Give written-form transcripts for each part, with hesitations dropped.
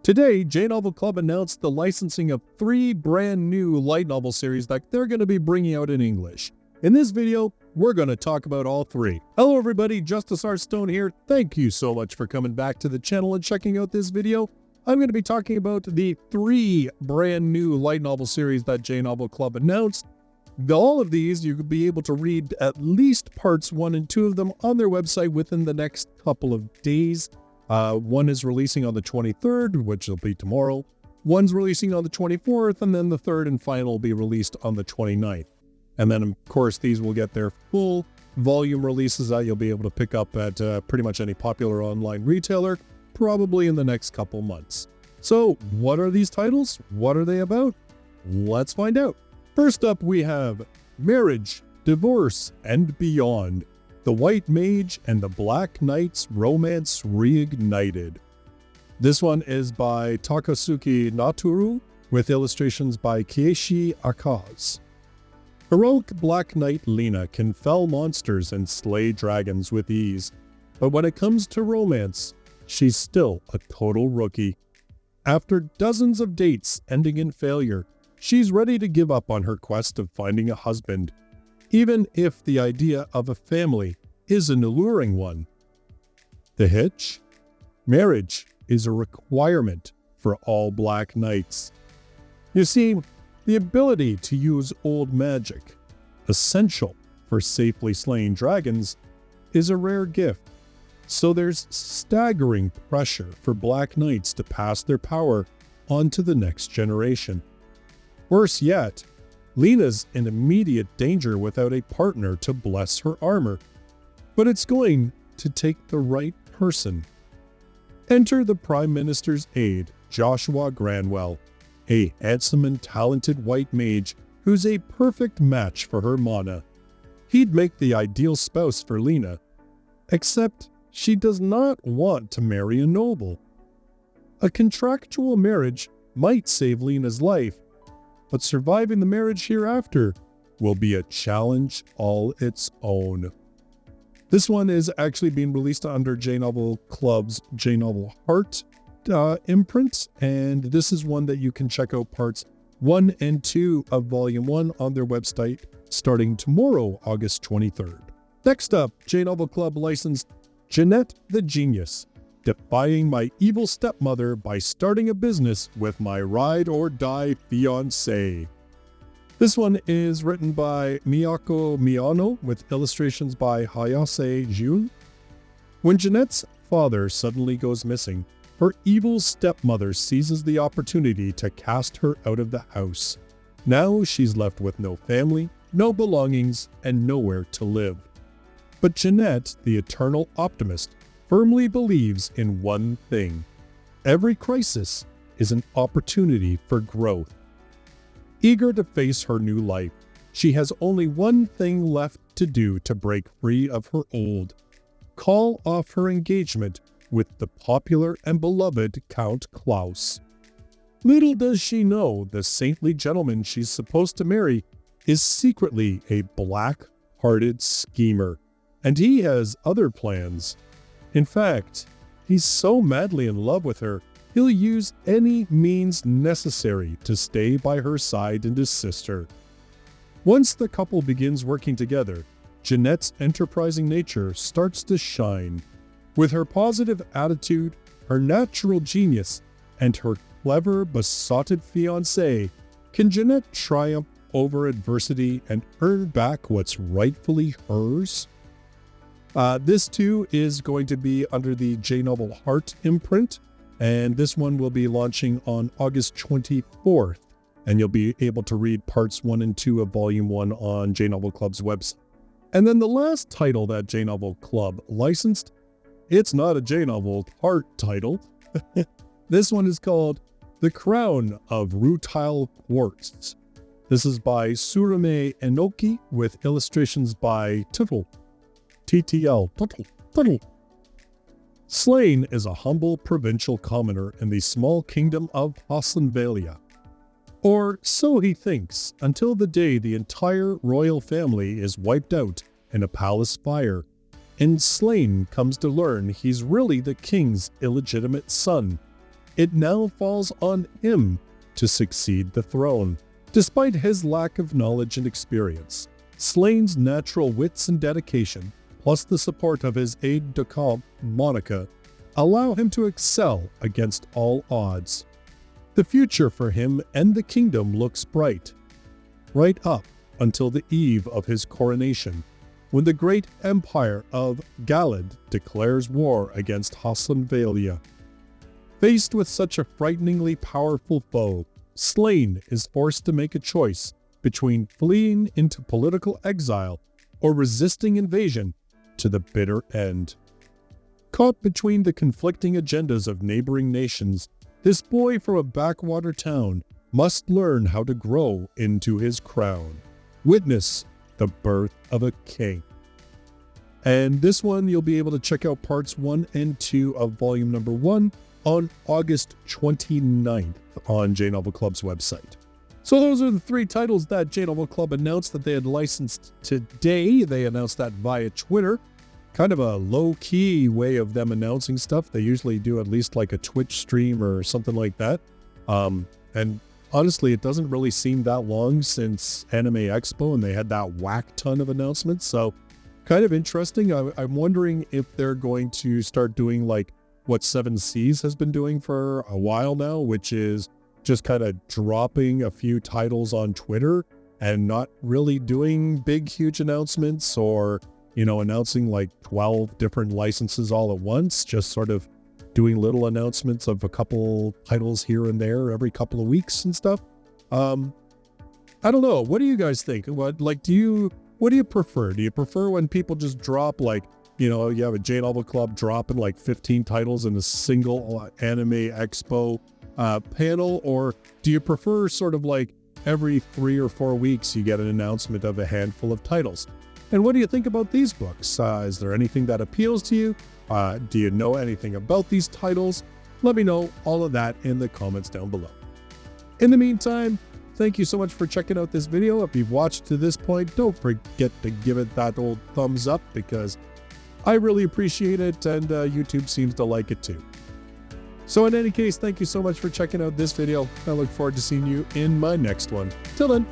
Today, J-Novel Club announced the licensing of 3 brand new light novel series that they're going to be bringing out in English. In this video, we're going to talk about all 3. Hello everybody, Justus Stone here. Thank you so much for coming back to the channel and checking out this video. I'm going to be talking about the 3 brand new light novel series that J-Novel Club announced. All of these, you could be able to read at least parts 1 and 2 of them on their website within the next couple of days. One is releasing on the 23rd, which will be tomorrow. One's releasing on the 24th, and then the third and final will be released on the 29th. And then, of course, these will get their full volume releases that you'll be able to pick up at pretty much any popular online retailer, probably in the next couple months. So, what are these titles? What are they about? Let's find out. First up, we have Marriage, Divorce, and Beyond. The White Mage and the Black Knight's Romance Reignited. This one is by Takasugi Naturu, with illustrations by Kieshi, akaz. Heroic Black Knight Lena can fell monsters and slay dragons with ease, but when it comes to romance, she's still a total rookie. After dozens of dates ending in failure, she's ready to give up on her quest of finding a husband, even if the idea of a family is an alluring one. The hitch? Marriage is a requirement for all Black Knights. You see, the ability to use old magic, essential for safely slaying dragons, is a rare gift, so there's staggering pressure for Black Knights to pass their power on to the next generation. Worse yet, Lena's in immediate danger without a partner to bless her armor, but it's going to take the right person. Enter the Prime Minister's aide, Joshua Granwell, a handsome and talented white mage who's a perfect match for her mana. He'd make the ideal spouse for Lena, except she does not want to marry a noble. A contractual marriage might save Lena's life, but surviving the marriage hereafter will be a challenge all its own. This one is actually being released under J-Novel Club's J-Novel Heart imprint, and this is one that you can check out parts 1 and 2 of Volume 1 on their website starting tomorrow, August 23rd. Next up, J-Novel Club licensed Jeanette the Genius, Defying My Evil Stepmother by Starting a Business with My Ride-or-Die Fiancé. This one is written by Miyano with illustrations by Hayase, Jyun. When Jeanette's father suddenly goes missing, her evil stepmother seizes the opportunity to cast her out of the house. Now she's left with no family, no belongings, and nowhere to live. But Jeanette, the eternal optimist, firmly believes in one thing: every crisis is an opportunity for growth. Eager to face her new life, she has only one thing left to do to break free of her old: call off her engagement with the popular and beloved Count Klaus. Little does she know the saintly gentleman she's supposed to marry is secretly a black-hearted schemer, and he has other plans. In fact, he's so madly in love with her, he'll use any means necessary to stay by her side and assist her. Once the couple begins working together, Jeanette's enterprising nature starts to shine. With her positive attitude, her natural genius, and her clever, besotted fiancé, can Jeanette triumph over adversity and earn back what's rightfully hers? This too is going to be under the J-Novel Heart imprint, and this one will be launching on August 24th, and you'll be able to read parts 1 and 2 of Volume 1 on J-Novel Club's website. And then the last title that J-Novel Club licensed, it's not a J-Novel Heart title. This one is called The Crown of Rutile Quartz. This is by Surume Enoki with illustrations by TTL. Slain is a humble provincial commoner in the small kingdom of Hassanvalia. Or so he thinks, until the day the entire royal family is wiped out in a palace fire, and Slain comes to learn he's really the king's illegitimate son, it now falls on him to succeed the throne. Despite his lack of knowledge and experience, Slane's natural wits and dedication, plus the support of his aide-de-camp, Monica, allow him to excel against all odds. The future for him and the kingdom looks bright, right up until the eve of his coronation, when the great empire of Galad declares war against Hassanvalia. Faced with such a frighteningly powerful foe, Slane is forced to make a choice between fleeing into political exile or resisting invasion to the bitter end. Caught between the conflicting agendas of neighboring nations, this boy from a backwater town must learn how to grow into his crown. Witness the birth of a king. And this one, you'll be able to check out parts 1 and 2 of volume number 1 on August 29th on J Novel Club's website. So those are the 3 titles that J Novel Club announced that they had licensed today. They announced that via Twitter. Kind of a low-key way of them announcing stuff. They usually do at least like a Twitch stream or something like that. And honestly, it doesn't really seem that long since Anime Expo and they had that whack ton of announcements. So kind of interesting. I'm wondering if they're going to start doing like what 7Seas has been doing for a while now, which is just kind of dropping a few titles on Twitter and not really doing big, huge announcements or, you know, announcing like 12 different licenses all at once, just sort of doing little announcements of a couple titles here and there every couple of weeks and stuff. I don't know. What do you guys think? What do you prefer? Do you prefer when people just drop like, you know, you have a J Novel Club dropping like 15 titles in a single Anime Expo panel? Or do you prefer sort of like every 3 or 4 weeks you get an announcement of a handful of titles? And what do you think about these books? Is there anything that appeals to you? Do you know anything about these titles? Let me know all of that in the comments down below. In the meantime, thank you so much for checking out this video. If you've watched to this point, don't forget to give it that old thumbs up because I really appreciate it and YouTube seems to like it too. So in any case, thank you so much for checking out this video. I look forward to seeing you in my next one. Till then,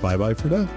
bye-bye for now.